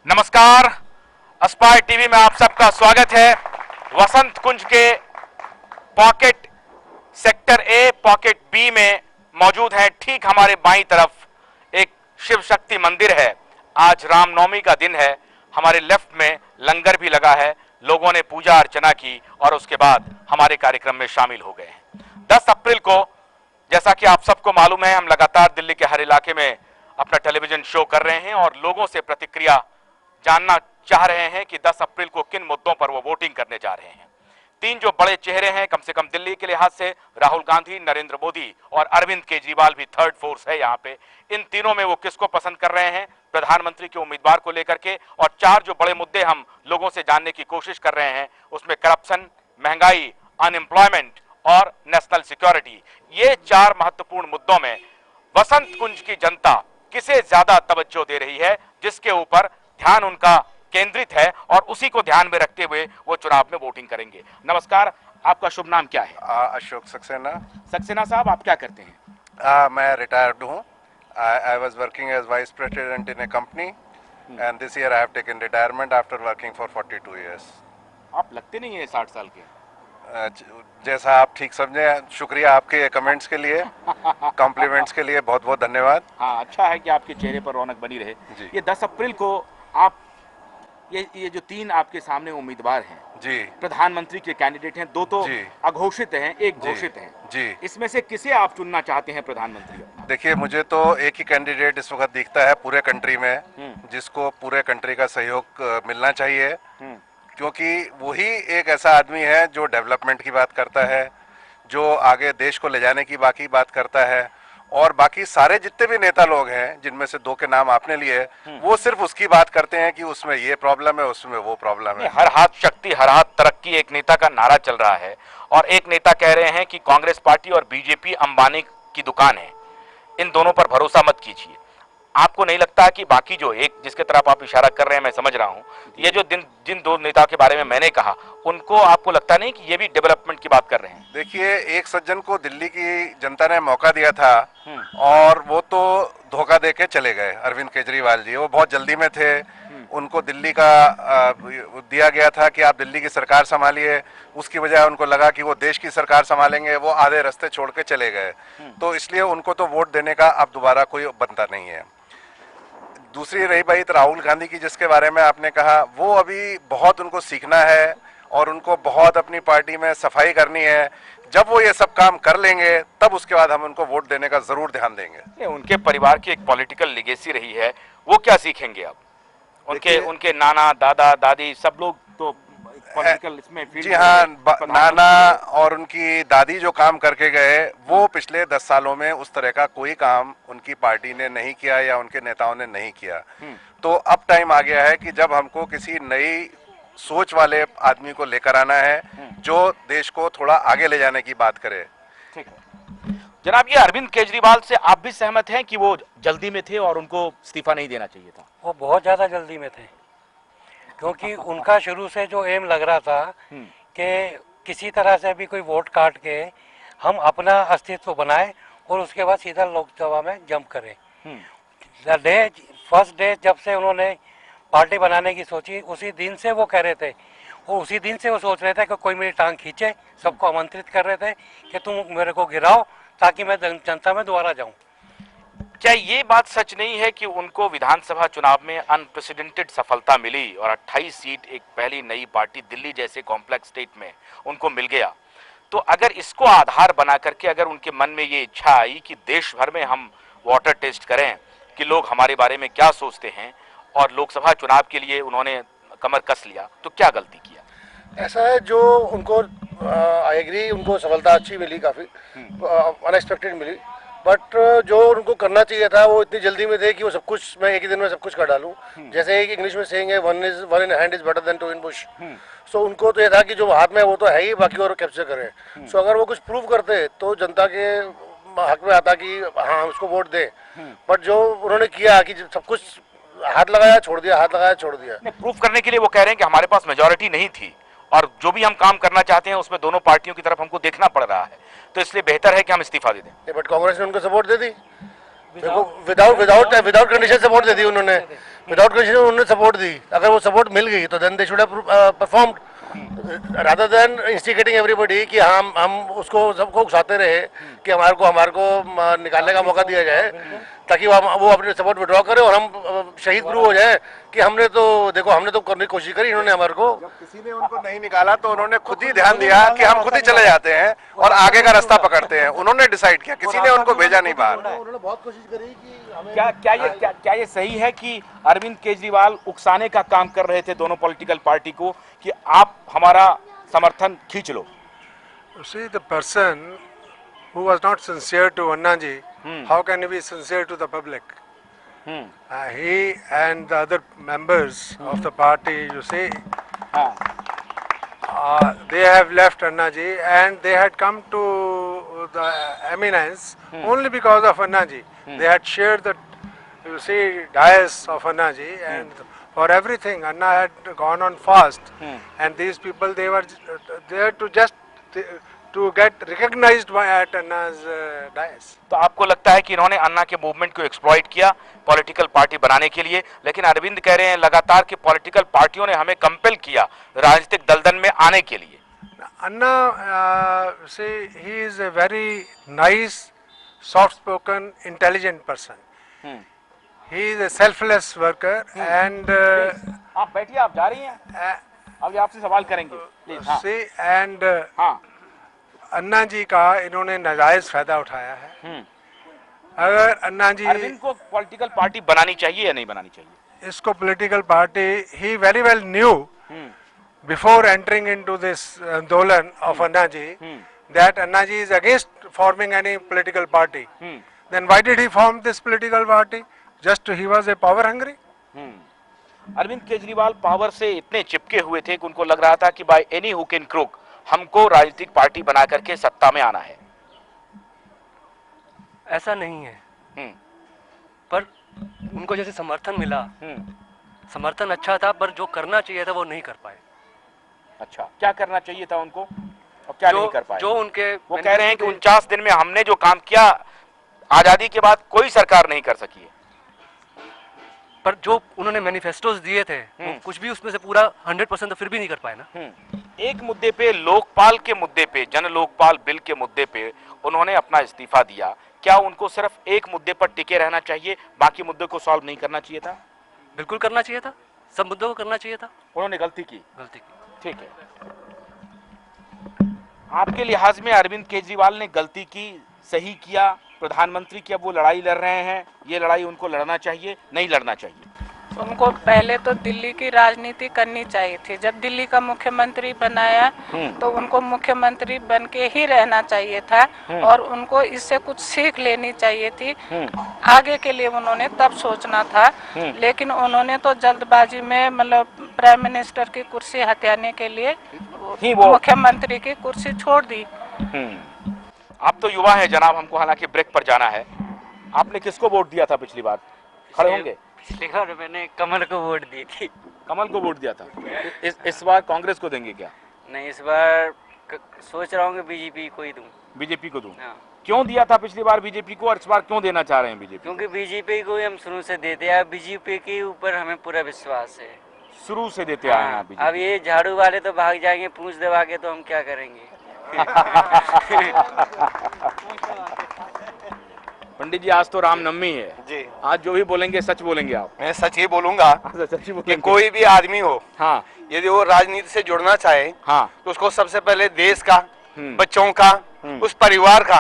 नमस्कार, aspire TV में आप सबका स्वागत है। वसंत कुंज के pocket sector A pocket B में मौजूद है। ठीक हमारे बाईं तरफ एक शिव शक्ति मंदिर है। आज रामनवमी का दिन है। हमारे लेफ्ट में लंगर भी लगा है। लोगों ने पूजा अर्चना की और उसके बाद हमारे कार्यक्रम में शामिल हो गए हैं। 10 अप्रैल को, जैसा कि आप सबको मालूम है, हम लगातार दिल्ली के हर इलाके में अपना टेलीविजन शो कर रहे हैं और लोगों से प्रतिक्रिया जानना चाह रहे हैं कि 10 अप्रैल को किन मुद्दों पर वो वोटिंग करने जा रहे हैं। 3 जो बड़े चेहरे हैं, कम से कम दिल्ली के लिहाज से, राहुल गांधी, नरेंद्र मोदी और अरविंद केजरीवाल भी थर्ड फोर्स है यहाँ पे। इन तीनों में वो किसको पसंद कर रहे हैं प्रधानमंत्री के उम्मीदवार को लेकर के। और 4 जो बड़े मुद्दे हम लोगों से जानने की कोशिश कर रहे हैं, उसमें करप्शन, महंगाई, अनएम्प्लॉयमेंट और नेशनल सिक्योरिटी। ये 4 महत्वपूर्ण मुद्दों में वसंत कुंज की जनता किसे ज्यादा तवज्जो दे रही है, जिसके ऊपर ध्यान उनका केंद्रित है और उसी को ध्यान में रखते हुए वो चुनाव में वोटिंग करेंगे। नमस्कार, आपका शुभ नाम क्या है? अशोक सक्सेना। सक्सेना साहब, आप क्या करते हैं? मैं रिटायर्ड हूँ। I was working as vice president in a company and this year I have taken retirement after working for 42 years. आप लगते नहीं है 60 साल के। जैसा आप ठीक समझे। शुक्रिया आपके कमेंट्स के लिए, कॉम्प्लीमेंट्स के लिए बहुत बहुत धन्यवाद। हाँ, अच्छा है कि आपके चेहरे पर रौनक बनी रहे। ये 10 अप्रैल को आप ये जो 3 आपके सामने उम्मीदवार हैं जी, प्रधानमंत्री के कैंडिडेट हैं, 2 तो अघोषित हैं, 1 घोषित हैं जी। इसमें से किसे आप चुनना चाहते हैं प्रधानमंत्री? देखिए, मुझे तो एक ही कैंडिडेट इस वक्त दिखता है पूरे कंट्री में, जिसको पूरे कंट्री का सहयोग मिलना चाहिए, क्योंकि वही एक ऐसा आदमी है जो डेवलपमेंट की बात करता है, जो आगे देश को ले जाने की बाकी बात करता है। और बाकी सारे जितने भी नेता लोग हैं, जिनमें से 2 के नाम आपने लिए, वो सिर्फ उसकी बात करते हैं कि उसमें ये प्रॉब्लम है, उसमें वो प्रॉब्लम है। हर हाथ शक्ति, हर हाथ तरक्की एक नेता का नारा चल रहा है और एक नेता कह रहे हैं कि कांग्रेस पार्टी और बीजेपी अंबानी की दुकान है, इन दोनों पर भरोसा मत कीजिए। आपको नहीं लगता कि बाकी जो एक जिसके तरफ आप इशारा कर रहे हैं, मैं समझ रहा हूं, ये जो जिन 2 नेताओं के बारे में मैंने कहा, उनको आपको लगता नहीं कि ये भी डेवलपमेंट की बात कर रहे हैं? देखिए, एक सज्जन को दिल्ली की जनता ने मौका दिया था और वो तो धोखा दे के चले गए। अरविंद केजरीवाल जी, वो बहुत जल्दी में थे। उनको दिल्ली का दिया गया था कि आप दिल्ली की सरकार संभालिए, उसकी बजाय उनको लगा कि वो देश की सरकार संभालेंगे। वो आधे रास्ते छोड़ के चले गए, तो इसलिए उनको तो वोट देने का अब दोबारा कोई बनता नहीं है। दूसरी रही बात राहुल गांधी की, जिसके बारे में आपने कहा, वो अभी बहुत उनको सीखना है और उनको बहुत अपनी पार्टी में सफाई करनी है। जब वो ये सब काम कर लेंगे, तब उसके बाद हम उनको वोट देने का जरूर ध्यान देंगे। उनके परिवार की एक पॉलिटिकल लेगेसी रही है, वो क्या सीखेंगे अब? उनके नाना, दादा, दादी सब लोग तो पॉलिटिकल इसमें फील्ड। जी हाँ, नाना और उनकी दादी जो काम करके गए, वो पिछले 10 सालों में उस तरह का कोई काम उनकी पार्टी ने नहीं किया या उनके नेताओं ने नहीं किया। तो अब टाइम आ गया है कि जब हमको किसी नई सोच वाले आदमी को लेकर आना है, जो देश को थोड़ा आगे ले जाने की बात करे। ठीक है जनाब, ये अरविंद केजरीवाल से आप भी सहमत हैं कि वो जल्दी में थे और उनको इस्तीफा नहीं देना चाहिए था? वो बहुत ज़्यादा जल्दी में थे, क्योंकि उनका शुरू से जो एम लग रहा था कि किसी तरह से भी कोई वोट काट के हम अपना अस्तित्व बनाए और उसके बाद सीधा लोकसभा में जंप करें। फर्स्ट डे जब से उन्होंने पार्टी बनाने की सोची, उसी दिन से वो कह रहे थे और उसी दिन से वो सोच रहे थे कि कोई मेरी टांग खींचे। सबको आमंत्रित कर रहे थे कि तुम मेरे को गिराओ ताकि मैं जनता में दोबारा जाऊं। क्या ये बात सच नहीं है कि उनको विधानसभा चुनाव में अनप्रेसिडेंटेड सफलता मिली और 28 सीट एक पहली नई पार्टी दिल्ली जैसे कॉम्प्लेक्स स्टेट में उनको मिल गया? तो अगर इसको आधार बना करके अगर उनके मन में ये इच्छा आई कि देश भर में हम वाटर टेस्ट करें कि लोग हमारे बारे में क्या सोचते हैं, और लोकसभा चुनाव के लिए उन्होंने कमर कस लिया, तो क्या गलती किया? ऐसा है, जो उनको आई एग्री, उनको सफलता अच्छी मिली, काफ़ी अनएक्सपेक्टेड मिली, बट जो उनको करना चाहिए था वो इतनी जल्दी में थे कि वो सब कुछ मैं एक ही दिन में सब कुछ कर डालूं। जैसे एक इंग्लिश में सेइंग है, one in hand is better than 2 in bush. So उनको तो ये था कि जो हाथ में वो तो है ही, बाकी और कैप्चर करें। सो अगर वो कुछ प्रूव करते तो जनता के हक में आता कि हाँ उसको वोट दें, बट जो उन्होंने किया कि सब कुछ हाथ लगाया छोड़ दिया, हाथ लगाया छोड़ दिया। प्रूफ करने के लिए वो कह रहे हैं कि हमारे पास मेजोरिटी नहीं थी और जो भी हम काम करना चाहते हैं उसमें दोनों पार्टियों की तरफ हमको देखना पड़ रहा है, तो इसलिए बेहतर है कि हम इस्तीफा दे दें। बट कांग्रेस ने उनको सपोर्ट दे दी। देखो विदाउट कंडीशन सपोर्ट दे दी उन्होंने, विदाउट कंडीशन उन्होंने सपोर्ट दी। अगर वो सपोर्ट मिल गई तो then they should have performed rather than instigating everybody कि हम उसको सबको उकसाते रहे कि हमारे को निकालने का मौका दिया जाए, ताकि वो अपने सपोर्ट विड्रॉ करे और हम शहीद प्रूव हो जाए कि हमने तो करने की कोशिश करी, इन्होंने हमारे को। जब किसी ने उनको नहीं निकाला तो उन्होंने खुद ही ध्यान दिया कि हम खुद ही चले जाते हैं और आगे का रास्ता पकड़ते हैं। उन्होंने डिसाइड किया, किसी ने उनको भेजा नहीं बाहर। उन्होंने बहुत कोशिश करी कि हमें क्या ये सही है कि अरविंद केजरीवाल उकसाने का काम कर रहे थे दोनों पॉलिटिकल पार्टी को कि आप हमारा समर्थन खींच लो? See, the person who was not sincere to Anna ji, how can he be sincere to the public? He and the other members of the party, you see, they have left Anna ji and they had come to the eminence only because of Anna ji. They had shared the, you see, dais of Anna ji, and for everything Anna had gone on fast, and these people, they were there to just to get recognized by at Anna's dais. तो आपको लगता है कि इन्होंने अन्ना के movement को exploit किया political party बनाने के लिए, लेकिन अरविंद कह रहे हैं लगातार कि पॉलिटिकल पार्टियों ने हमें कंपेल किया राजनीतिक दलदल में आने के लिए? Anna, see, he is a very nice, soft-spoken, intelligent person. He is a selfless worker and आप बैठिए, आप जा रही हैं, अब आपसे सवाल करेंगे प्लीज। see, and अन्ना जी का इन्होंने नाजायज फायदा उठाया है। अगर अन्ना जी अरविंद को पॉलिटिकल पार्टी बनानी चाहिए या नहीं बनानी चाहिए? इसको political party, he very well knew before entering into this Andolan of Anna ji that Anna ji is against forming any political party. Then why did he form this political party? Just he was a power hungry. Arvind Kejriwal power से इतने चिपके हुए थे कि उनको लग रहा था कि by any hook and crook हमको राजनीतिक पार्टी बना करके सत्ता में आना है। ऐसा नहीं है, पर उनको जैसे समर्थन मिला, समर्थन अच्छा था, पर जो करना चाहिए था वो नहीं कर पाए। अच्छा, क्या करना चाहिए था उनको और क्या नहीं कर पाए? जो उनके, वो कह रहे हैं कि 49 दिन में हमने जो काम किया आजादी के बाद कोई सरकार नहीं कर सकी है। पर जो उन्होंने मैनिफेस्टोज दिए थे वो कुछ भी उसमें से पूरा 100% तो फिर भी नहीं कर पाए ना। एक मुद्दे पे, लोकपाल के मुद्दे पे, जन लोकपाल बिल के मुद्दे पे उन्होंने अपना इस्तीफा दिया। क्या उनको सिर्फ एक मुद्दे पर टिके रहना चाहिए, बाकी मुद्दों को सॉल्व नहीं करना चाहिए था? बिल्कुल करना चाहिए था, सब मुद्दों को करना चाहिए था। उन्होंने गलती की। ठीक है, आपके लिहाज में अरविंद केजरीवाल ने गलती की, सही किया? प्रधानमंत्री की अब वो लड़ाई लड़ रहे हैं, ये लड़ाई उनको लड़ना चाहिए, नहीं लड़ना चाहिए? उनको पहले तो दिल्ली की राजनीति करनी चाहिए थी। जब दिल्ली का मुख्यमंत्री बनाया तो उनको मुख्यमंत्री बन के ही रहना चाहिए था और उनको इससे कुछ सीख लेनी चाहिए थी। आगे के लिए उन्होंने तब सोचना था, लेकिन उन्होंने तो जल्दबाजी में मतलब प्राइम मिनिस्टर की कुर्सी हथियाने के लिए मुख्यमंत्री की कुर्सी छोड़ दी। आप तो युवा हैं जनाब, हमको हालांकि ब्रेक पर जाना है। आपने किसको वोट दिया था पिछली बार? खड़े होंगे। पिछली बार मैंने कमल को वोट दी थी। कमल को वोट दिया था। इस बार कांग्रेस को देंगे क्या? नहीं, इस बार सोच रहा हूँ कि बीजेपी को ही दूं। बीजेपी को दूं? हाँ। क्यों दिया था पिछली बार बीजेपी को और इस बार क्यों देना चाह रहे हैं बीजेपी? क्योंकि बीजेपी को ही हम शुरू से देते हैं, बीजेपी के ऊपर हमें पूरा विश्वास है। शुरू से देते आए हैं बीजेपी। अब ये झाड़ू वाले तो भाग जाएंगे पूंछ दबा के, तो हम क्या करेंगे? पंडित जी, आज तो रामनवमी है जी। आज जो भी बोलेंगे सच बोलेंगे आप? मैं सच ही बोलूंगा। सच ही कि कोई भी आदमी हो, हाँ, यदि वो राजनीति से जुड़ना चाहे, हाँ, तो उसको सबसे पहले देश का, बच्चों का, उस परिवार का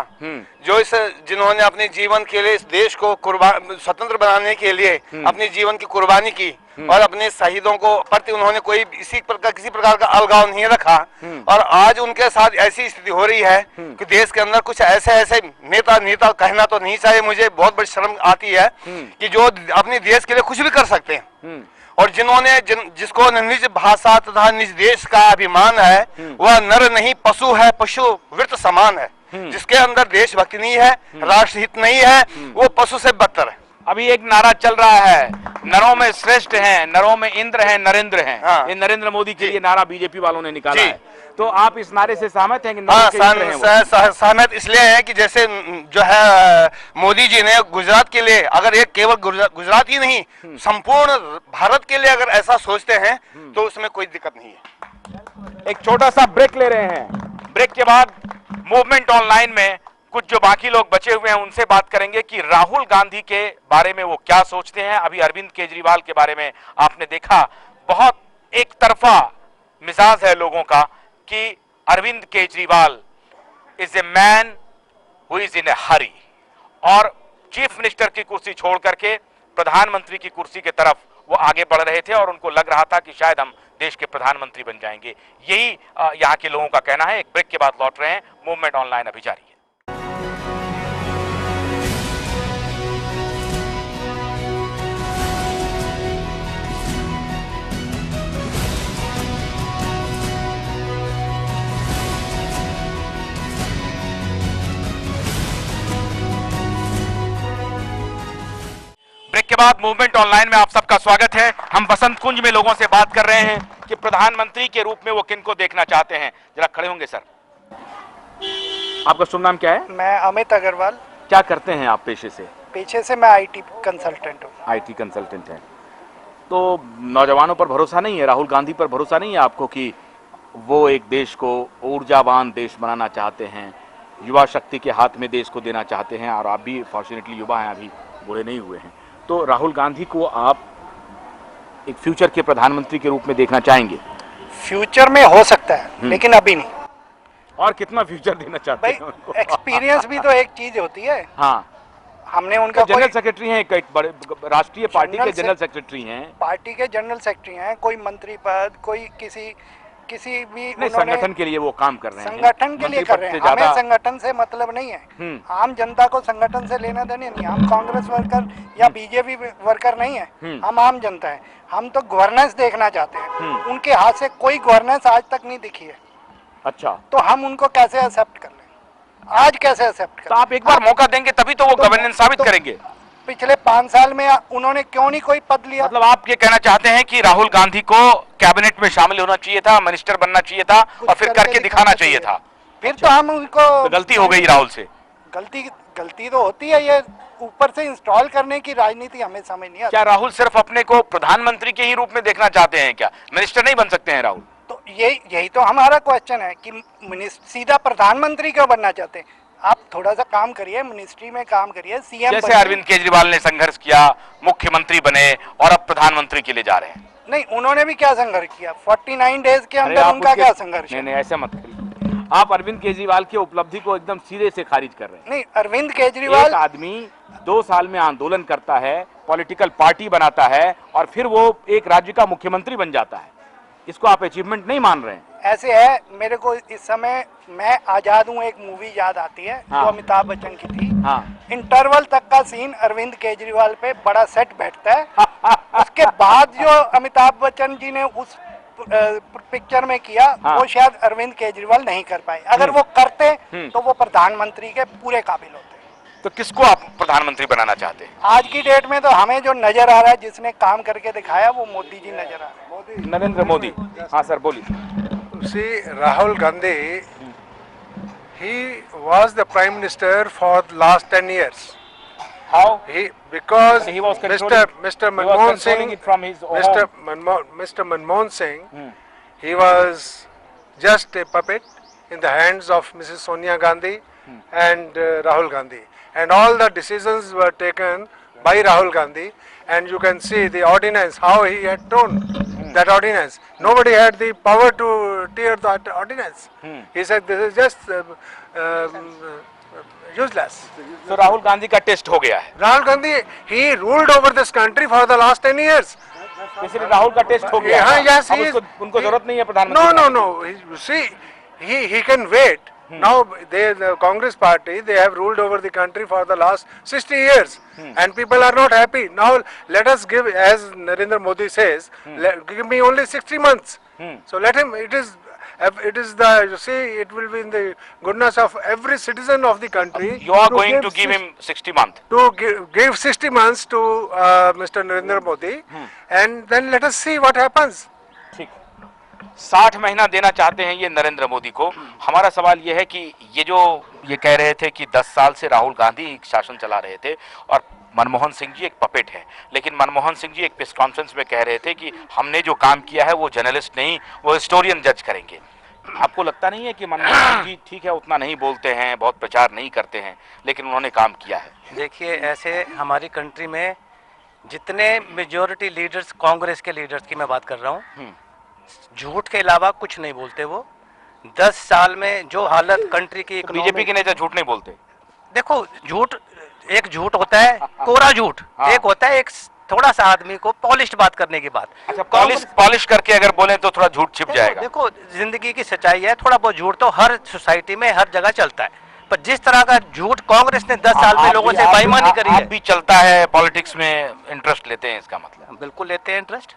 जो जिन्होंने अपने जीवन के लिए इस देश को स्वतंत्र बनाने के लिए अपने जीवन की कुर्बानी की और अपने शहीदों को प्रति उन्होंने किसी प्रकार का अलगाव नहीं रखा, और आज उनके साथ ऐसी स्थिति हो रही है कि देश के अंदर कुछ ऐसे नेता कहना तो नहीं चाहिए, मुझे बहुत बड़ी शर्म आती है कि जो अपने देश के लिए कुछ भी कर सकते हैं, और जिन्होंने जिसको निज भाषा तथा निज देश का अभिमान है, वह नर नहीं पशु है, पशु वृत्त समान है। जिसके अंदर देशभक्ति नहीं है, राष्ट्रहित नहीं है, वो पशु से बदतर है। अभी एक नारा चल रहा है, नरों में श्रेष्ठ हैं, नरों में इंद्र हैं, नरेंद्र हैं। हाँ। ये नरेंद्र मोदी के लिए नारा बीजेपी वालों ने निकाला है। तो आप इस नारे से सहमत हैं कि हाँ, नरों के इंद्र हैं वो? सहमत इसलिए है कि जैसे जो है मोदी जी ने गुजरात के लिए, अगर एक केवल गुजरात ही नहीं संपूर्ण भारत के लिए अगर ऐसा सोचते हैं तो उसमें कोई दिक्कत नहीं है। एक छोटा सा ब्रेक ले रहे हैं। ब्रेक के बाद मूवमेंट ऑनलाइन में कुछ जो बाकी लोग बचे हुए हैं उनसे बात करेंगे कि राहुल गांधी के बारे में वो क्या सोचते हैं। अभी अरविंद केजरीवाल के बारे में आपने देखा, बहुत एक तरफा मिजाज है लोगों का कि Arvind Kejriwal is a man who is in a hurry, और चीफ मिनिस्टर की कुर्सी छोड़ करके प्रधानमंत्री की कुर्सी की तरफ वो आगे बढ़ रहे थे और उनको लग रहा था कि शायद हम देश के प्रधानमंत्री बन जाएंगे। यही यहाँ के लोगों का कहना है। एक ब्रेक के बाद लौट रहे हैं। मूवमेंट ऑनलाइन अभी जारी है। ब्रेक के बाद मूवमेंट ऑनलाइन में आप सबका स्वागत है। हम बसंत कुंज में लोगों से बात कर रहे हैं कि प्रधानमंत्री के रूप में वो किनको देखना चाहते हैं। जरा खड़े होंगे सर। आपका शुभ नाम क्या है? मैं अमित अग्रवाल। क्या करते हैं आप पेशे से? पेशे से मैं आईटी कंसल्टेंट हूँ। आईटी कंसल्टेंट है। तो नौजवानों पर भरोसा नहीं है, राहुल गांधी पर भरोसा नहीं है आपको कि वो एक देश को ऊर्जावान देश बनाना चाहते हैं, युवा शक्ति के हाथ में देश को देना चाहते हैं, और आप भी फॉर्चुनेटली युवा हैं, अभी बूढ़े नहीं हुए हैं। तो राहुल गांधी को आप एक फ्यूचर के प्रधानमंत्री के रूप में देखना चाहेंगे? फ्यूचर में हो सकता है लेकिन अभी नहीं। और कितना फ्यूचर देना चाहते हैं उनको? एक्सपीरियंस भी तो एक चीज होती है। हाँ, हमने उनका तो जनरल सेक्रेटरी हैं, एक बड़े राष्ट्रीय पार्टी के जनरल सेक्रेटरी हैं। पार्टी के जनरल सेक्रेटरी हैं, कोई मंत्री पद, कोई किसी भी संगठन के लिए वो काम कर रहे हैं। संगठन के लिए कर रहे हैं। हमें संगठन से मतलब नहीं है। आम जनता को संगठन से लेना देना नहीं। हम कांग्रेस वर्कर या बीजेपी वर्कर नहीं है। हम आम जनता है। हम तो गवर्नेंस देखना चाहते हैं। उनके हाथ से कोई गवर्नेंस आज तक नहीं दिखी है। अच्छा, तो हम उनको कैसे एक्सेप्ट कर लें? आज कैसे एक्सेप्ट करें? तो आप एक बार मौका देंगे तभी तो वो गवर्नेंस साबित करेंगे। पिछले 5 साल में उन्होंने क्यों नहीं कोई पद लिया? मतलब आप ये कहना चाहते हैं कि राहुल गांधी को कैबिनेट में शामिल होना चाहिए था, मिनिस्टर बनना चाहिए था, और फिर करके दिखाना चाहिए था। फिर तो हम उनको तो गलती हो गई राहुल से। गलती तो होती है। ये ऊपर से इंस्टॉल करने की राजनीति हमें समझ नहीं आती। क्या राहुल सिर्फ अपने को प्रधानमंत्री के ही रूप में देखना चाहते हैं? क्या मिनिस्टर नहीं बन सकते हैं राहुल? तो यही तो हमारा क्वेश्चन है कि सीधा प्रधानमंत्री क्यों बनना चाहते हैं? आप थोड़ा सा काम करिए, मिनिस्ट्री में काम करिए, सीएम। जैसे अरविंद केजरीवाल ने संघर्ष किया, मुख्यमंत्री बने, और अब प्रधानमंत्री के लिए जा रहे हैं। नहीं, उन्होंने भी क्या संघर्ष किया? 49 डेज के अंदर उनका क्या संघर्ष? नहीं, ऐसा मत करिए। आप अरविंद केजरीवाल की उपलब्धि को एकदम सिरे से खारिज कर रहे हैं। नहीं, अरविंद केजरीवाल, एक आदमी 2 साल में आंदोलन करता है, पॉलिटिकल पार्टी बनाता है, और फिर वो एक राज्य का मुख्यमंत्री बन जाता है। इसको आप अचीवमेंट नहीं मान रहे हैं? ऐसे है। मेरे को इस समय मैं आजाद हूँ एक मूवी याद आती है। हाँ। जो अमिताभ बच्चन की थी। हाँ। इंटरवल तक का सीन अरविंद केजरीवाल पे बड़ा सेट बैठता है। उसके बाद जो अमिताभ बच्चन जी ने उस पिक्चर में किया, हाँ। वो शायद अरविंद केजरीवाल नहीं कर पाए। अगर वो करते तो वो प्रधानमंत्री के पूरे काबिल होते। तो किसको आप प्रधानमंत्री बनाना चाहते हैं? आज की डेट में तो हमें जो नजर आ रहा है, जिसने काम करके दिखाया, वो मोदी जी नजर आ रहे हैं। नरेंद्र मोदी। हाँ सर, बोलिए। See, Rahul Gandhi, he was the Prime Minister for the last 10 years. How? Because he was Mr. Manmohan Singh, it from his Mr. Manmohan Singh, he was just a puppet in the hands of Mrs. Sonia Gandhi and Rahul Gandhi, and all the decisions were taken by Rahul Gandhi, and you can see the ordinance, how he had torn that ordinance. Nobody had the power to tear that ordinance. He said this is just useless. So Rahul Gandhi का test हो गया है। Rahul Gandhi, he ruled over this country for the last 10 years. इसलिए राहुल का test हो गया है। Yes, अब उनको जरूरत नहीं है प्रधानमंत्री। No. You see, he can wait. Now the Congress party, they have ruled over the country for the last 60 years, and people are not happy. Now let us give, as Narendra Modi says, give me only 60 months. So let him. It is It is the, you see, it will be in the goodness of every citizen of the country. You are going to give him 60 months. To give 60 months to Mr. Narendra Modi, and then let us see what happens. ठीक, 60 महीना देना चाहते हैं ये नरेंद्र मोदी को। हमारा सवाल ये है कि ये कह रहे थे कि 10 साल से राहुल गांधी शासन चला रहे थे और मनमोहन सिंह जी एक पपेट है, लेकिन मनमोहन सिंह जी एक प्रेस कॉन्फ्रेंस में कह रहे थे कि हमने जो काम किया है वो जर्नलिस्ट नहीं, वो हिस्टोरियन जज करेंगे। आपको लगता नहीं है कि मनमोहन सिंह जी ठीक है उतना नहीं बोलते हैं, बहुत प्रचार नहीं करते हैं, लेकिन उन्होंने काम किया है? देखिए, ऐसे हमारी कंट्री में जितने मेजॉरिटी लीडर्स, कांग्रेस के लीडर्स की मैं बात कर रहा हूँ, झूठ के अलावा कुछ नहीं बोलते। वो 10 साल में जो हालत कंट्री की, बीजेपी के नेता झूठ नहीं बोलते। देखो, झूठ एक झूठ होता है कोरा झूठ, एक होता है एक थोड़ा सा आदमी को पॉलिश्ड बात करने की बात। अच्छा, पॉलिश करके अगर बोले तो थोड़ा झूठ छिप जाएगा। देखो, जिंदगी की सच्चाई है, थोड़ा बहुत झूठ तो हर सोसाइटी में हर जगह चलता है, पर जिस तरह का झूठ कांग्रेस ने 10 साल में लोगों से बेईमानी करी है। भी चलता है, पॉलिटिक्स में इंटरेस्ट लेते हैं, इसका मतलब? बिल्कुल लेते हैं इंटरेस्ट।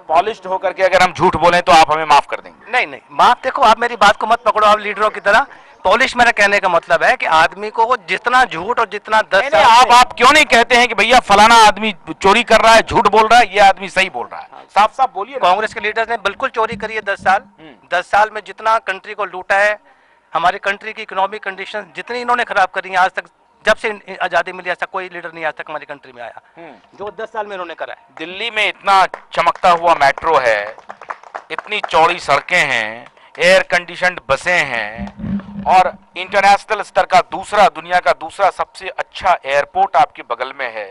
पॉलिश्ड होकर के अगर हम झूठ बोलें तो आप हमें माफ कर देंगे? नहीं, माफ, देखो आप मेरी बात को मत पकड़ो आप लीडरों की तरह। पॉलिश मेरा कहने का मतलब है कि आदमी को जितना झूठ और जितना 10 साल आप क्यों नहीं कहते हैं कि भैया फलाना आदमी चोरी कर रहा है, झूठ बोल रहा है, ये आदमी सही बोल रहा है? साफ साफ बोलिए। कांग्रेस के लीडर्स ने बिल्कुल चोरी करी है 10 साल। 10 साल में जितना कंट्री को लूटा है, हमारी कंट्री की इकोनॉमिक कंडीशन जितनी इन्होंने खराब करी है, आज तक जब से आजादी मिली आज तक कोई लीडर नहीं आज तक हमारी कंट्री में आया जो 10 साल में इन्होंने करा है। दिल्ली में इतना चमकता हुआ मेट्रो है, इतनी चौड़ी सड़कें हैं, एयर कंडीशनड बसें हैं और इंटरनेशनल स्तर का दुनिया का दूसरा सबसे अच्छा एयरपोर्ट आपके बगल में है,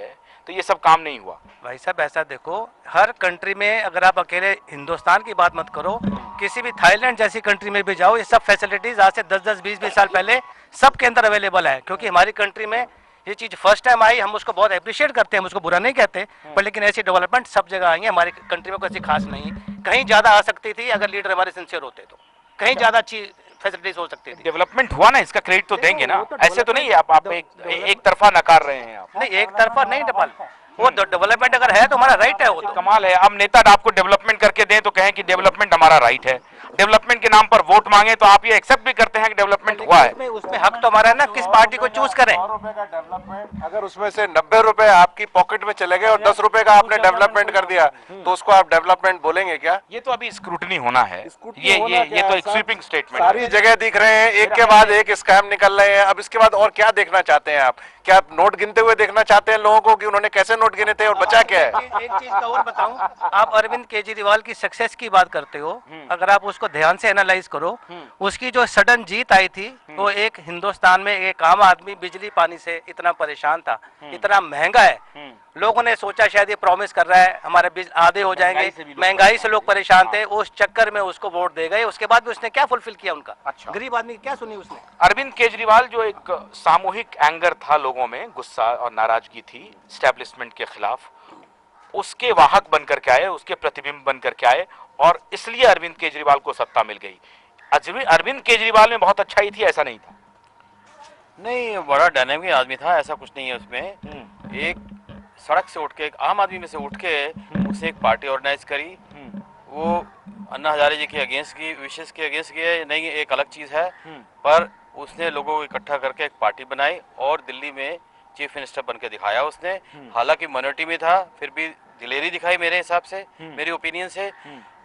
तो ये सब काम नहीं हुआ। भाई साहब, ऐसा देखो, हर कंट्री में अगर आप अकेले हिंदुस्तान की बात मत करो, किसी भी थाईलैंड जैसी कंट्री में भी जाओ, ये सब फैसिलिटीज आज से 10-10, 20-20 साल पहले सबके अंदर अवेलेबल है। क्योंकि हमारी कंट्री में ये चीज फर्स्ट टाइम आई, हम उसको बहुत अप्रिशिएट करते हैं, हम उसको बुरा नहीं कहते, पर लेकिन ऐसी डेवलपमेंट सब जगह आई है। हमारी कंट्री में कोई ऐसी खास नहीं है, कहीं ज्यादा आ सकती थी अगर लीडर हमारे सिंसियर होते तो, कहीं ज्यादा अच्छी फैसिलिटीज हो सकती थी। डेवलपमेंट हुआ ना, इसका क्रेडिट तो देंगे ना, ऐसे तो नहीं है आप एक तरफा नकार रहे हैं आप। नहीं, एक तरफा नहीं नेपाल, वो डेवलपमेंट अगर है तो हमारा राइट है। वो तो कमाल है, अब नेता आपको डेवलपमेंट करके दें तो कहें कि डेवलपमेंट हमारा राइट है, डेवलपमेंट के नाम पर वोट मांगे तो आप ये एक्सेप्ट भी करते हैं कि डेवलपमेंट हुआ है। उसमें हक तो हमारा है ना, किस पार्टी को चूज करें। अगर उसमें से 90 रुपए आपकी पॉकेट में चले गए और 10 रुपए का आपने डेवलपमेंट कर दिया तो उसको आप डेवलपमेंट बोलेंगे क्या? ये तो अभी स्क्रूटनी होना है, ये तो एक स्वीपिंग स्टेटमेंट। सारी जगह दिख रहे हैं, एक के बाद एक स्कैम निकल रहे हैं। अब इसके बाद और क्या देखना चाहते हैं आप? क्या आप नोट गिनते हुए देखना चाहते हैं लोगों को कि उन्होंने कैसे नोट गिने थे और बचा क्या है? एक चीज का और बताऊं, आप अरविंद केजरीवाल की सक्सेस की बात करते हो, अगर आप उसको ध्यान से एनालाइज करो, उसकी जो सडन जीत आई थी वो एक हिंदुस्तान में एक आम आदमी बिजली पानी से इतना परेशान था, इतना महंगा है, लोगों ने सोचा शायद ये प्रॉमिस कर रहा है हमारे बिजली आधे हो जाएंगे, महंगाई से लोग परेशान थे, उस चक्कर में उसको वोट दे गए। उसके बाद भी उसने क्या फुलफिल किया उनका? अच्छा, गरीब आदमी की क्या सुनी उसने? अरविंद केजरीवाल जो एक सामूहिक एंगर था, लोगों में गुस्सा और नाराजगी थी एस्टेब्लिशमेंट के खिलाफ, उसके वाहक बनकर के आए, उसके प्रतिबिंब बनकर के आए और इसलिए अरविंद केजरीवाल को सत्ता मिल गई। अरविंद केजरीवाल में बहुत अच्छाई थी, ऐसा नहीं था? नहीं, बड़ा डायनामिक आदमी था, ऐसा कुछ नहीं है उसमें। एक सड़क से उठ के, एक आम आदमी में से उठ के उसने एक पार्टी ऑर्गेनाइज करी, वो अन्ना हजारे जी के अगेंस्ट की, विशेष के अगेंस्ट की है, नहीं एक अलग चीज़ है, पर उसने लोगों को इकट्ठा करके एक पार्टी बनाई और दिल्ली में चीफ मिनिस्टर बन के दिखाया उसने। हालांकि माइनॉरिटी में था, फिर भी दिलेरी दिखाई मेरे हिसाब से, मेरी ओपिनियन से।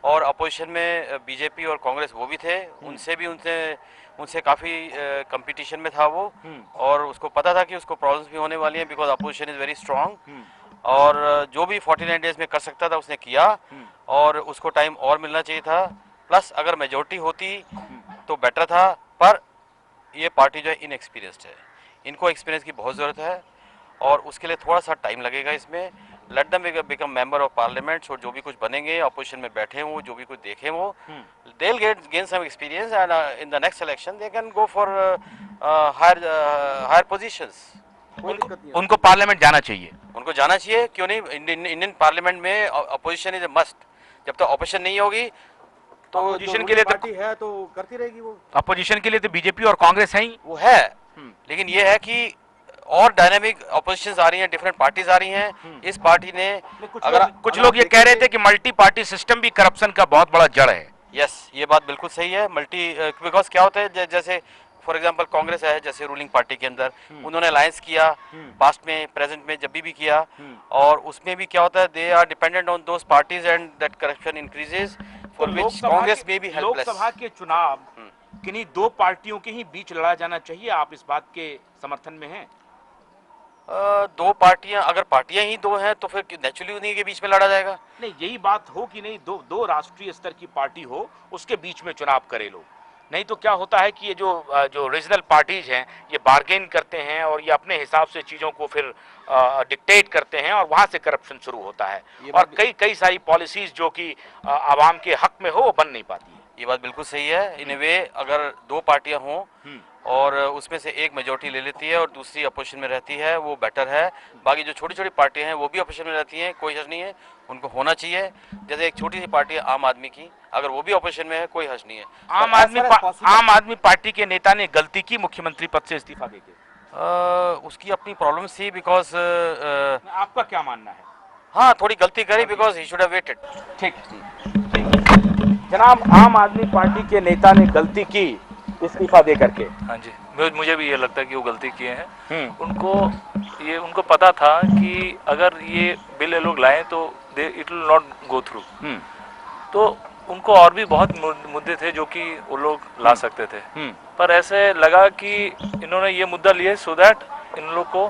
और अपोजिशन में बीजेपी और कांग्रेस वो भी थे, उनसे काफ़ी कंपटीशन में था वो, और उसको पता था कि उसको प्रॉब्लम्स भी होने वाली हैं because opposition is very strong. और जो भी 49 डेज में कर सकता था उसने किया और उसको टाइम और मिलना चाहिए था। प्लस अगर मेजोरिटी होती तो बेटर था, पर ये पार्टी जो है इनएक्सपीरियंस्ड है, इनको एक्सपीरियंस की बहुत ज़रूरत है और उसके लिए थोड़ा सा टाइम लगेगा इसमें। Let them become member of parliament, और जो भी कुछ बनेंगे अपोजिशन में बैठे वो, जो भी कुछ देखें वो, they will gain some experience and in the next election they can go for higher positions. उनको पार्लियामेंट जाना चाहिए, उनको जाना चाहिए, क्यों नहीं? इंडियन पार्लियामेंट में अपोजिशन इज ए मस्ट। जब तक अपोजिशन नहीं होगी तो अपोजिशन के लिए पार्टी है तो करती रहेगी वो। अपोजिशन के लिए तो बीजेपी और कांग्रेस है ही, वो है, लेकिन ये है कि और डायनामिक अपोजिशन आ रही हैं, डिफरेंट पार्टीज आ रही हैं। इस पार्टी ने कुछ लोग ये कह रहे थे कि मल्टी पार्टी सिस्टम भी करप्शन का बहुत बड़ा जड़ है, यस, ये बात बिल्कुल सही है। बिकॉज क्या होता है, जैसे फॉर एग्जांपल कांग्रेस है, जैसे रूलिंग पार्टी के अंदर उन्होंने अलायंस किया पास्ट में, प्रेजेंट में, जब भी किया, और उसमें भी क्या होता है, they are dependent on those parties and that corruption increases, for which Congress में भी हेल्पलेस। लोकसभा के चुनाव किन्हीं दो पार्टियों के ही बीच लड़ा जाना चाहिए, आप इस बात के समर्थन में हैं? दो पार्टियां, अगर पार्टियां ही दो हैं तो फिर नेचुरली उन्हीं के बीच में लड़ा जाएगा। नहीं, यही बात हो कि नहीं, दो राष्ट्रीय स्तर की पार्टी हो, उसके बीच में चुनाव करे लोग। नहीं तो क्या होता है कि ये जो रीजनल पार्टीज हैं, ये बार्गेन करते हैं और ये अपने हिसाब से चीज़ों को फिर डिक्टेट करते हैं, और वहाँ से करप्शन शुरू होता है, और कई सारी पॉलिसीज जो कि आवाम के हक में हो, वो बन नहीं पाती है। ये बात बिल्कुल सही है। इन ए वे अगर दो पार्टियां हों और उसमें से एक मेजोरिटी ले लेती है और दूसरी अपोजिशन में रहती है, वो बेटर है। बाकी जो छोटी छोटी पार्टियां हैं वो भी अपोजिशन में रहती हैं, कोई हर्ज नहीं है, उनको होना चाहिए। जैसे एक छोटी सी पार्टी है आम आदमी की, अगर वो भी अपोजिशन में है, कोई हर्ज नहीं है। आम आदमी पार्टी के नेता ने गलती की मुख्यमंत्री पद से इस्तीफा देके, उसकी अपनी प्रॉब्लम थी, बिकॉज आपका क्या मानना है? हाँ, थोड़ी गलती करी, because he should have waited. ठीक, जनाब, आम आदमी पार्टी के नेता ने गलती की इस्तीफा दे करके। हाँ जी, मुझे भी ये लगता है कि वो गलती किए हैं। उनको पता था कि अगर ये बिल ये लोग लाएं तो it will not go through, तो उनको और भी बहुत मुद्दे थे जो कि वो लोग ला सकते थे, पर ऐसे लगा कि इन्होंने ये मुद्दा लिए सो दैट इन लोग को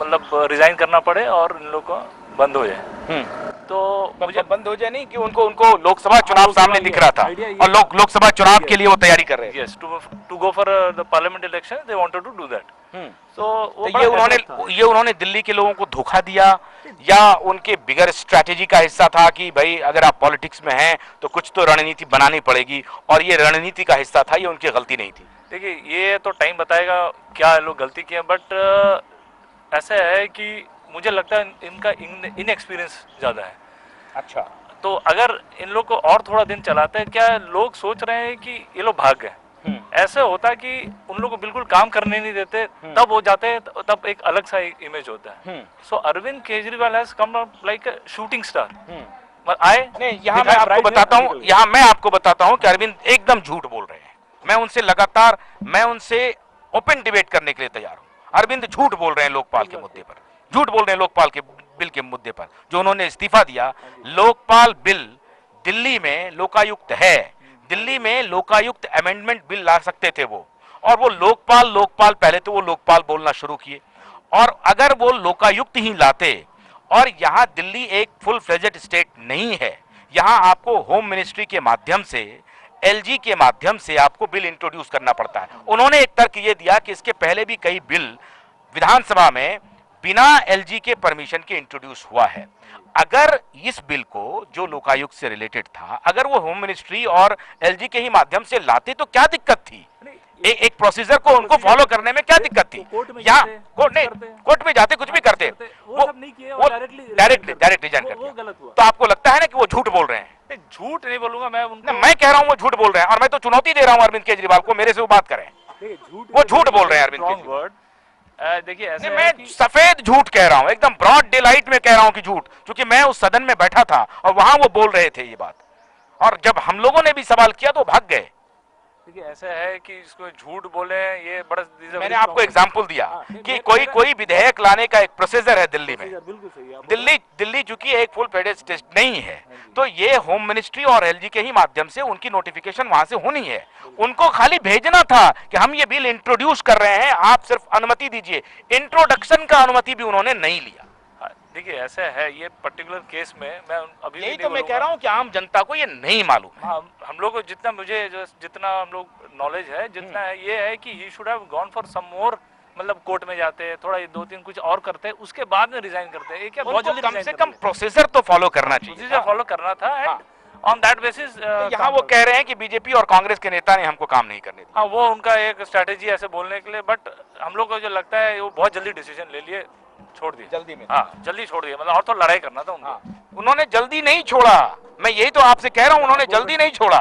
मतलब रिजाइन करना पड़े और इन लोग को बंद हो जाए। तो मुझे बंद हो जाए नहीं कि उनको लोकसभा चुनाव सामने दिख रहा था और लोकसभा चुनाव के लिए वो तैयारी कर रहे हैं। Yes, to go for the parliament election they wanted to do that. तो ये उन्होंने दिल्ली के लोगों को धोखा दिया, या उनके बिगर स्ट्रैटेजी का हिस्सा था कि भाई अगर आप पॉलिटिक्स में हैं तो कुछ तो रणनीति बनानी पड़ेगी, और ये रणनीति का हिस्सा था, ये उनकी गलती नहीं थी? देखिए, ये तो टाइम बताएगा क्या लोग गलती किए, बट ऐसा है कि मुझे लगता है इनका इनएक्सपीरियंस ज़्यादा है। अच्छा, तो अगर इन लोग को और थोड़ा दिन चलाते हैं, क्या लोग सोच रहे हैं कि ये लोग भाग गए? ऐसे होता कि उन लोग को बिल्कुल काम करने नहीं देते, तब हो जाते, तब एक अलग सा इमेज होता है। So Arvind Kejriwal has come like a shooting star. आए नहीं, यहाँ मैं आपको बताता हूँ कि अरविंद एकदम झूठ बोल रहे हैं। मैं उनसे ओपन डिबेट करने के लिए तैयार हूँ। अरविंद झूठ बोल रहे हैं लोकपाल के मुद्दे पर, झूठ बोल रहे हैं लोकपाल के बिल के मुद्दे पर, जो उन्होंने इस्तीफा दिया। लोकपाल बिल दिल्ली में लोकायुक्त है, दिल्ली में लोकायुक्त अमेंडमेंट बिल ला सकते थे वो, और वो लोकपाल पहले तो वो लोकपाल बोलना शुरू किए, और अगर वो लोकायुक्त ही लाते, और यहाँ दिल्ली एक फुल फ्लेजेड स्टेट नहीं है, यहाँ आपको होम मिनिस्ट्री के माध्यम से, एलजी के माध्यम से आपको बिल इंट्रोड्यूस करना पड़ता है। उन्होंने एक तर्क ये दिया कि इसके पहले भी कई बिल विधानसभा में बिना एलजी के परमिशन के इंट्रोड्यूस हुआ है। अगर इस बिल को, जो लोकायुक्त से रिलेटेड था, अगर वो होम मिनिस्ट्री और एलजी के ही माध्यम से लाते तो क्या दिक्कत थी? एक प्रोसीजर को उनको फॉलो करने में क्या दिक्कत थी? यहाँ कोर्ट में जाते, कुछ भी करते, वो डायरेक्ट रिजाइन करते। तो आपको लगता है ना कि वो झूठ बोल रहे हैं? झूठ नहीं बोलूंगा मैं, मैं कह रहा हूँ वो झूठ बोल रहे हैं, और मैं तो चुनौती दे रहा हूँ अरविंद केजरीवाल को, मेरे से वो बात करें। वो झूठ बोल रहे हैं अरविंद केजरीवाल। देखिए, ऐसे मैं सफेद झूठ कह रहा हूं, एकदम ब्रॉड डे लाइट में कह रहा हूं कि झूठ, क्योंकि मैं उस सदन में बैठा था और वहां वो बोल रहे थे ये बात, और जब हम लोगों ने भी सवाल किया तो भाग गए। देखिए, ऐसा है कि इसको झूठ बोले, ये बड़ा, मैंने आपको एग्जांपल दिया कि कोई विधेयक लाने का एक प्रोसीजर है दिल्ली में। दिल्ली चूंकि एक फुल फ्लेजेड स्टेट नहीं है, तो ये होम मिनिस्ट्री और एलजी के ही माध्यम से उनकी नोटिफिकेशन वहां से होनी है। उनको खाली भेजना था कि हम ये बिल इंट्रोड्यूस कर रहे हैं, आप सिर्फ अनुमति दीजिए। इंट्रोडक्शन का अनुमति भी उन्होंने नहीं लिया। देखिए, ऐसा है, ये पर्टिकुलर केस में मैं अभी यही तो मैं कह रहा हूँ कि आम जनता को ये नहीं मालूम है। हम लोग को जितना हम लोग नॉलेज है, जितना है, ये है कि he should have gone for some more, मतलब कोर्ट में जाते, थोड़ा 2-3 कुछ और करते, उसके बाद में रिजाइन करते। ये क्या बहुत जल्दी कम से कम प्रोसीजर तो फॉलो करना चाहिए, प्रोसीजर फॉलो करना था, एंड ऑन दैट बेसिस यहाँ वो कह रहे हैं कि बीजेपी और कांग्रेस के नेता ने हमको काम नहीं करने दिया। हाँ, वो उनका एक स्ट्रैटेजी ऐसे बोलने के लिए, बट हम लोग को जो लगता है वो बहुत जल्दी डिसीजन ले लिए, छोड़ दिए जल्दी में। हाँ, जल्दी छोड़ दिया, मतलब और तो लड़ाई करना था उनको। उन्होंने जल्दी नहीं छोड़ा, मैं यही तो आपसे कह रहा हूँ, उन्होंने जल्दी नहीं छोड़ा,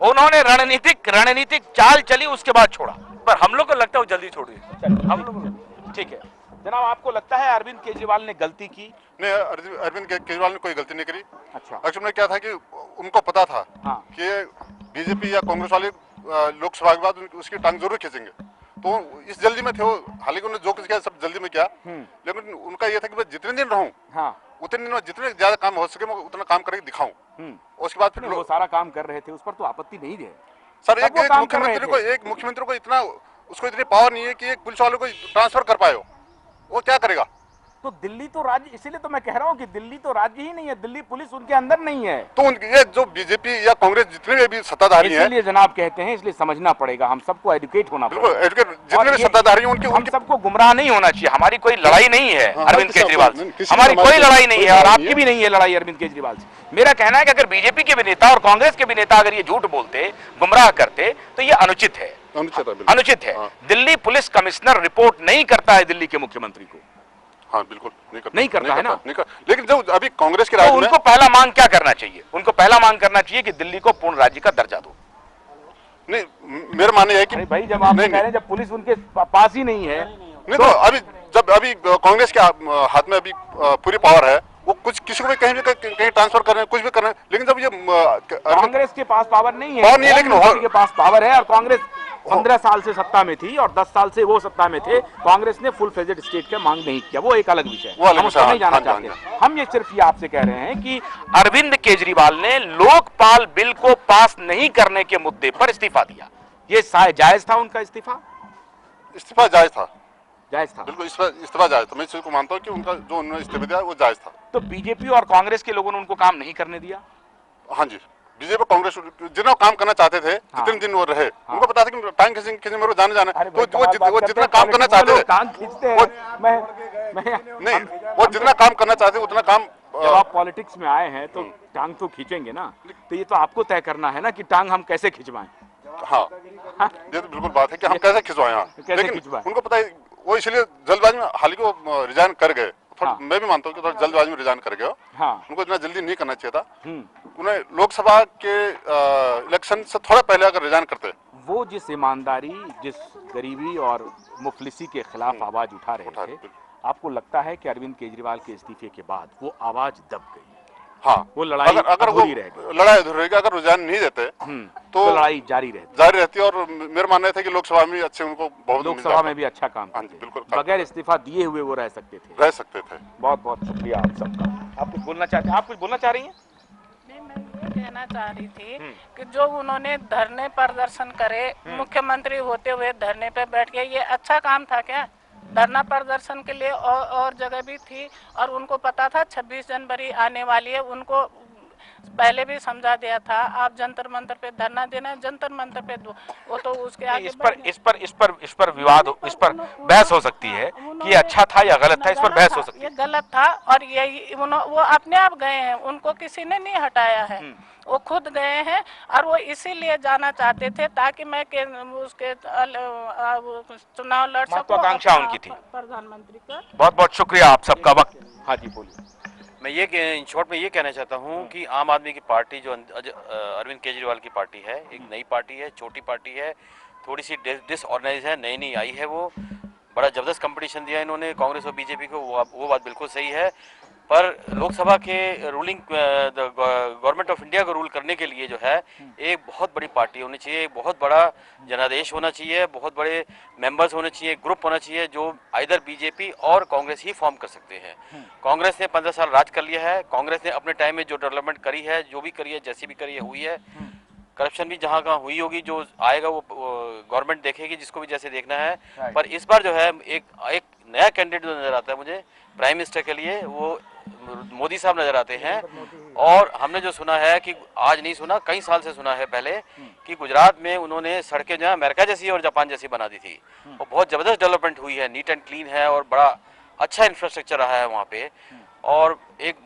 उन्होंने रणनीतिक चाल चली, उसके बाद छोड़ा। पर हम लोग को लगता है वो जल्दी छोड़ दिए, हम लोग। ठीक है जनाब, आपको लगता है अरविंद केजरीवाल ने गलती की? नहीं, अरविंद केजरीवाल ने कोई गलती नहीं करी। अच्छा, एक्चुअली में क्या था कि उनको पता था कि बीजेपी या कांग्रेस वाले लोकसभा के बाद उसकी टांग जरूर खींचेंगे। तो इस जल्दी में थे वो, हालांकि उन्होंने जो कुछ किया सब जल्दी में किया, लेकिन उनका ये था कि मैं जितने दिन रहूं, उतने दिन में जितने ज्यादा काम हो सके मैं उतना काम करके दिखाऊं। उसके बाद फिर वो सारा काम कर रहे थे, उस पर तो आपत्ति नहीं है सर। एक मुख्यमंत्री को इतना, उसको इतनी पावर नहीं है कि एक पुलिस वाले को ट्रांसफर कर पाए, वो क्या करेगा? तो दिल्ली तो राज्य, इसीलिए तो मैं कह रहा हूँ कि दिल्ली तो राज्य ही नहीं है, दिल्ली पुलिस उनके अंदर नहीं है। तो ये जो बीजेपी या कांग्रेस जितने भी सत्ताधारी हैं, इसलिए जनाब कहते हैं, इसलिए समझना पड़ेगा, हम सबको एजुकेट होना पड़ेगा। जितने भी सत्ताधारी हैं हम सबको गुमराह नहीं होना चाहिए। हमारी कोई लड़ाई नहीं है अरविंद केजरीवाल से, हमारी कोई लड़ाई नहीं है और आपकी भी नहीं है लड़ाई अरविंद केजरीवाल से। मेरा कहना है कि अगर बीजेपी के भी नेता और कांग्रेस के भी नेता अगर ये झूठ बोलते, गुमराह करते, तो ये अनुचित है, अनुचित है। दिल्ली पुलिस कमिश्नर रिपोर्ट नहीं करता है दिल्ली के मुख्यमंत्री को। हाँ बिल्कुल नहीं करता है ना। लेकिन जो अभी कांग्रेस के राज में, उनको पहला मांग क्या करना चाहिए? उनको पहला मांग करना चाहिए कि दिल्ली को पूर्ण राज्य का दर्जा दो। नहीं, मेरा मानना है कि भाई जब आप कह रहे हैं जब पुलिस उनके पास ही नहीं है, नहीं तो अभी कांग्रेस के हाथ में अभी पूरी पावर है, वो कुछ किसी को भी कहीं ट्रांसफर कर रहे हैं, कुछ भी कर रहे हैं। लेकिन जब ये कांग्रेस के पास पावर नहीं है, लेकिन के पास पावर है। और कांग्रेस 15 साल से सत्ता में थी और 10 साल से वो सत्ता में थे, कांग्रेस ने फुल फ्लेजेड स्टेट का मांग नहीं किया, वो एक अलग विषय है, हम उसको नहीं जाना चाहते। हम ये सिर्फ ये आपसे कह रहे हैं कि अरविंद केजरीवाल ने लोकपाल बिल को पास नहीं करने के मुद्दे पर इस्तीफा दिया। ये जायज था उनका इस्तीफा? इस्तीफा जायज था, जायज था, बिल्कुल इस्तीफा जायज था। मैं इस चीज को मानता हूँ कि उनका जो उन्होंने इस्तीफा दिया वो जायज था। तो बीजेपी और कांग्रेस के लोगों ने उनको काम नहीं करने दिया? हाँ जी, बीजेपी कांग्रेस जितना काम करना चाहते थे, जितने दिन वो रहे, उनको पता था कि टांग खींचने में जाने जाना, तो वो जितना काम करना चाहते थे, नहीं वो जितना काम करना चाहते उतना काम। जब आप पॉलिटिक्स में आए हैं तो टांग तो खींचेंगे ना, तो ये तो आपको तय करना है ना कि टांग हम कैसे खिंचवाएं। हाँ, ये तो बिल्कुल बात है कि हम कैसे खिंचवाएं। लेकिन उनको पता है, वो इसलिए जल्दबाजी में हालांकि वो रिजाइन कर गए। मैं भी मानता हूँ कि थोड़ा जल्दबाजी में रिजाइन कर गए। उनको इतना जल्दी नहीं करना चाहिए था। उन्हें लोकसभा के इलेक्शन से थोड़ा पहले अगर रिजाइन करते, वो जिस ईमानदारी, जिस गरीबी और मुफलिसी के खिलाफ आवाज उठा रहे थे, आपको लगता है कि अरविंद केजरीवाल के इस्तीफे के बाद वो आवाज दब गई? हाँ, वो लड़ाई अगर वो लड़ाई अधूरी रहेगी, अगर रिजाइन नहीं देते तो लड़ाई जारी रहती। और मेरा मानना था कि लोकसभा में अच्छे उनको बहुत, लोकसभा में भी अच्छा काम करते, बिल्कुल बगैर इस्तीफा दिए हुए वो रह सकते थे। बहुत बहुत शुक्रिया आप सबका। आप कुछ बोलना चाहते हैं? आप कुछ बोलना चाह रही हैं? मैं ये कहना चाह रही थी कि जो उन्होंने धरने प्रदर्शन करे, मुख्यमंत्री होते हुए धरने पे बैठ के, ये अच्छा काम था क्या? धरना प्रदर्शन के लिए और जगह भी थी और उनको पता था 26 जनवरी आने वाली है, उनको पहले भी समझा दिया था। आप जंतर मंतर पे धरना देना, जंतर मंतर पे वो तो उसके आगे इस पर विवाद, इस पर बहस हो सकती है कि ये अच्छा था या गलत था, इस पर बहस हो सकती है। ये गलत था और यही वो अपने आप गए हैं, उनको किसी ने नहीं हटाया है, वो खुद गए हैं और वो इसीलिए जाना चाहते थे ताकि मैं उसके चुनाव लड़ सकूं। महत्वाकांक्षा उनकी थी प्रधानमंत्री का। बहुत बहुत शुक्रिया आप सबका। वक्त हाँ जी बोलिए। मैं ये इन शॉर्ट में ये कहना चाहता हूँ कि आम आदमी की पार्टी जो अरविंद केजरीवाल की पार्टी है, एक नई पार्टी है, छोटी पार्टी है, थोड़ी सी डिसऑर्गेनाइज है, नई आई है। वो बड़ा ज़बरदस्त कंपटीशन दिया इन्होंने कांग्रेस और बीजेपी को, वो बात बिल्कुल सही है। पर लोकसभा के रूलिंग गवर्नमेंट ऑफ इंडिया को रूल करने के लिए जो है एक बहुत बड़ी पार्टी होनी चाहिए, एक बहुत बड़ा जनादेश होना चाहिए, बहुत बड़े मेंबर्स होने चाहिए, ग्रुप होना चाहिए जो आइदर बीजेपी और कांग्रेस ही फॉर्म कर सकते हैं। कांग्रेस ने 15 साल राज कर लिया है, कांग्रेस ने अपने टाइम में जो डेवलपमेंट करी है, जो भी करी है, जैसी भी करी है हुई है। करप्शन भी जहाँ कहाँ हुई होगी, जो आएगा वो गवर्नमेंट देखेगी, जिसको भी जैसे देखना है। पर इस बार जो है एक नया कैंडिडेट जो नजर आता है मुझे प्राइम मिनिस्टर के लिए, वो मोदी साहब नजर आते हैं। और हमने जो सुना है कि आज नहीं सुना, कई साल से सुना है पहले कि गुजरात में उन्होंने सड़कें जो है अमेरिका जैसी और जापान जैसी बना दी थी, और बहुत ज़बरदस्त डेवलपमेंट हुई है, नीट एंड क्लीन है और बड़ा अच्छा इंफ्रास्ट्रक्चर रहा है वहाँ पे। और एक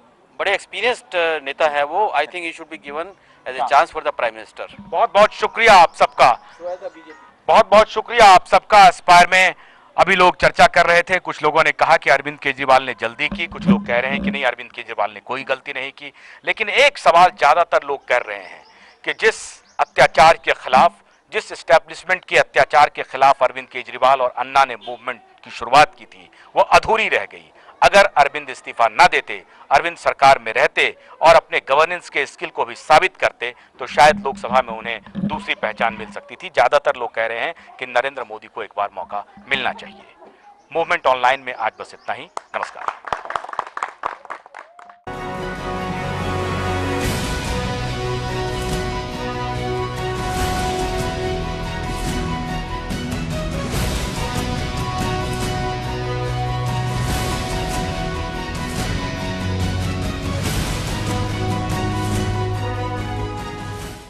बड़े एक्सपीरियंस्ड नेता है वो। I think he should be given as a chance for the prime minister. बहुत बहुत शुक्रिया आप सबका, बहुत बहुत शुक्रिया आप सबका। एस्पायर में अभी लोग चर्चा कर रहे थे, कुछ लोगों ने कहा कि अरविंद केजरीवाल ने जल्दी की, कुछ लोग कह रहे हैं कि नहीं अरविंद केजरीवाल ने कोई गलती नहीं की। लेकिन एक सवाल ज्यादातर लोग कर रहे हैं कि जिस अत्याचार के खिलाफ, जिस एस्टेब्लिशमेंट के अत्याचार के खिलाफ अरविंद केजरीवाल और अन्ना ने मूवमेंट की शुरुआत की थी, वो अधूरी रह गई। अगर अरविंद इस्तीफा न देते, अरविंद सरकार में रहते और अपने गवर्नेंस के स्किल को भी साबित करते, तो शायद लोकसभा में उन्हें दूसरी पहचान मिल सकती थी। ज्यादातर लोग कह रहे हैं कि नरेंद्र मोदी को एक बार मौका मिलना चाहिए। मूवमेंट ऑनलाइन में आज बस इतना ही। नमस्कार।